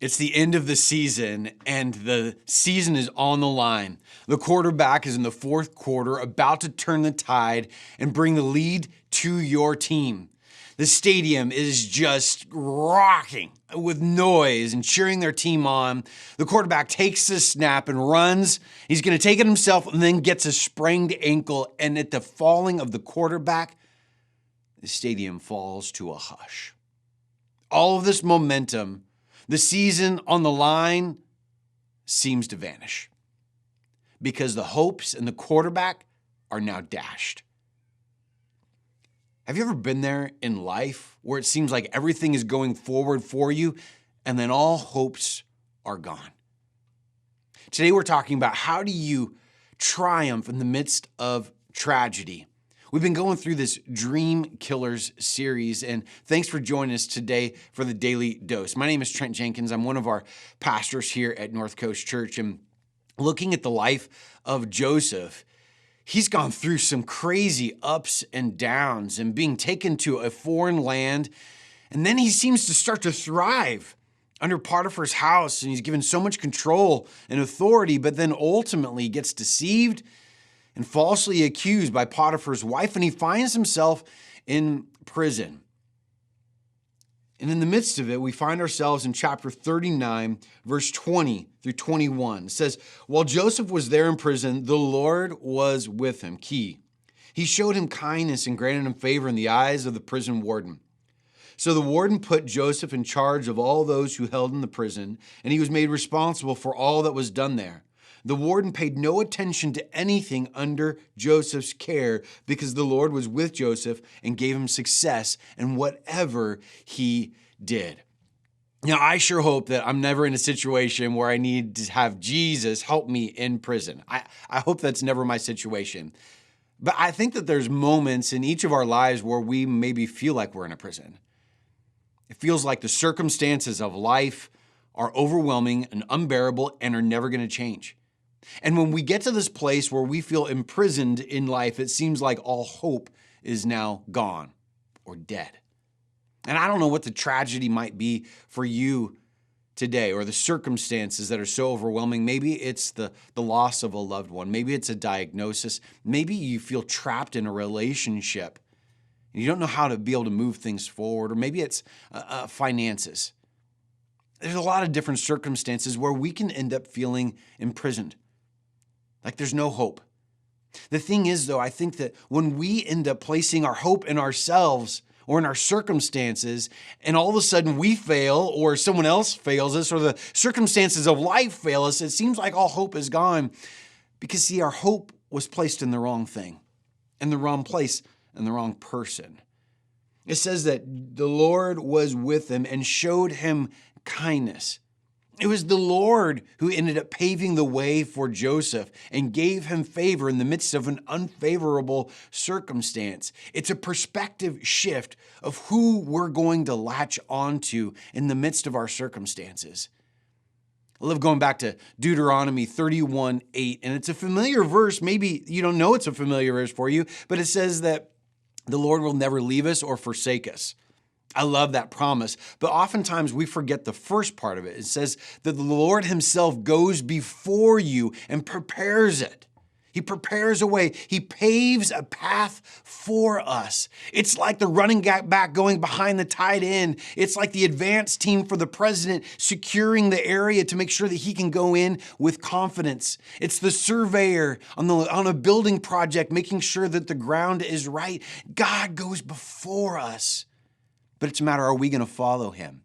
It's the end of the season, and the season is on the line. The quarterback is in the fourth quarter, about to turn the tide and bring the lead to your team. The stadium is just rocking with noise and cheering their team on. The quarterback takes the snap and runs. He's going to take it himself and then gets a sprained ankle. And at the falling of the quarterback, the stadium falls to a hush. All of this momentum, the season on the line, seems to vanish because the hopes and the quarterback are now dashed. Have you ever been there in life where it seems like everything is going forward for you and then all hopes are gone? Today we're talking about how do you triumph in the midst of tragedy. We've been going through this Dream Killers series, and thanks for joining us today for the Daily Dose. My name is Trent Jenkins. I'm one of our pastors here at North Coast Church, and looking at the life of Joseph, he's gone through some crazy ups and downs and being taken to a foreign land, and then he seems to start to thrive under Potiphar's house, and he's given so much control and authority, but then ultimately gets deceived and falsely accused by Potiphar's wife, and he finds himself in prison. And in the midst of it, we find ourselves in chapter 39, verse 20 through 21. It says, while Joseph was there in prison, the Lord was with him. Key. He showed him kindness and granted him favor in the eyes of the prison warden. So the warden put Joseph in charge of all those who held in the prison, and he was made responsible for all that was done there. The warden paid no attention to anything under Joseph's care because the Lord was with Joseph and gave him success in whatever he did. Now, I sure hope that I'm never in a situation where I need to have Jesus help me in prison. I hope that's never my situation. But I think that there's moments in each of our lives where we maybe feel like we're in a prison. It feels like the circumstances of life are overwhelming and unbearable and are never going to change. And when we get to this place where we feel imprisoned in life, it seems like all hope is now gone or dead. And I don't know what the tragedy might be for you today or the circumstances that are so overwhelming. Maybe it's the loss of a loved one. Maybe it's a diagnosis. Maybe you feel trapped in a relationship and you don't know how to be able to move things forward. Or maybe it's finances. There's a lot of different circumstances where we can end up feeling imprisoned. Like there's no hope. The thing is, though, I think that when we end up placing our hope in ourselves or in our circumstances, and all of a sudden we fail or someone else fails us or the circumstances of life fail us, it seems like all hope is gone because, see, our hope was placed in the wrong thing, in the wrong place, in the wrong person. It says that the Lord was with him and showed him kindness. It was the Lord who ended up paving the way for Joseph and gave him favor in the midst of an unfavorable circumstance. It's a perspective shift of who we're going to latch onto in the midst of our circumstances. I love going back to Deuteronomy 31:8, and it's a familiar verse. Maybe you don't know it's a familiar verse for you, but it says that the Lord will never leave us or forsake us. I love that promise, but oftentimes we forget the first part of it. It says that the Lord himself goes before you and prepares it. He prepares a way. He paves a path for us. It's like the running back going behind the tight end. It's like the advance team for the president securing the area to make sure that he can go in with confidence. It's the surveyor on a building project making sure that the ground is right. God goes before us. But it's a matter, are we going to follow him?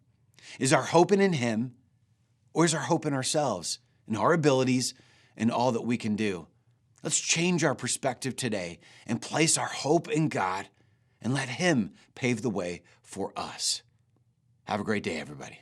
Is our hope in him, or is our hope in ourselves, in our abilities, and all that we can do? Let's change our perspective today and place our hope in God and let him pave the way for us. Have a great day, everybody.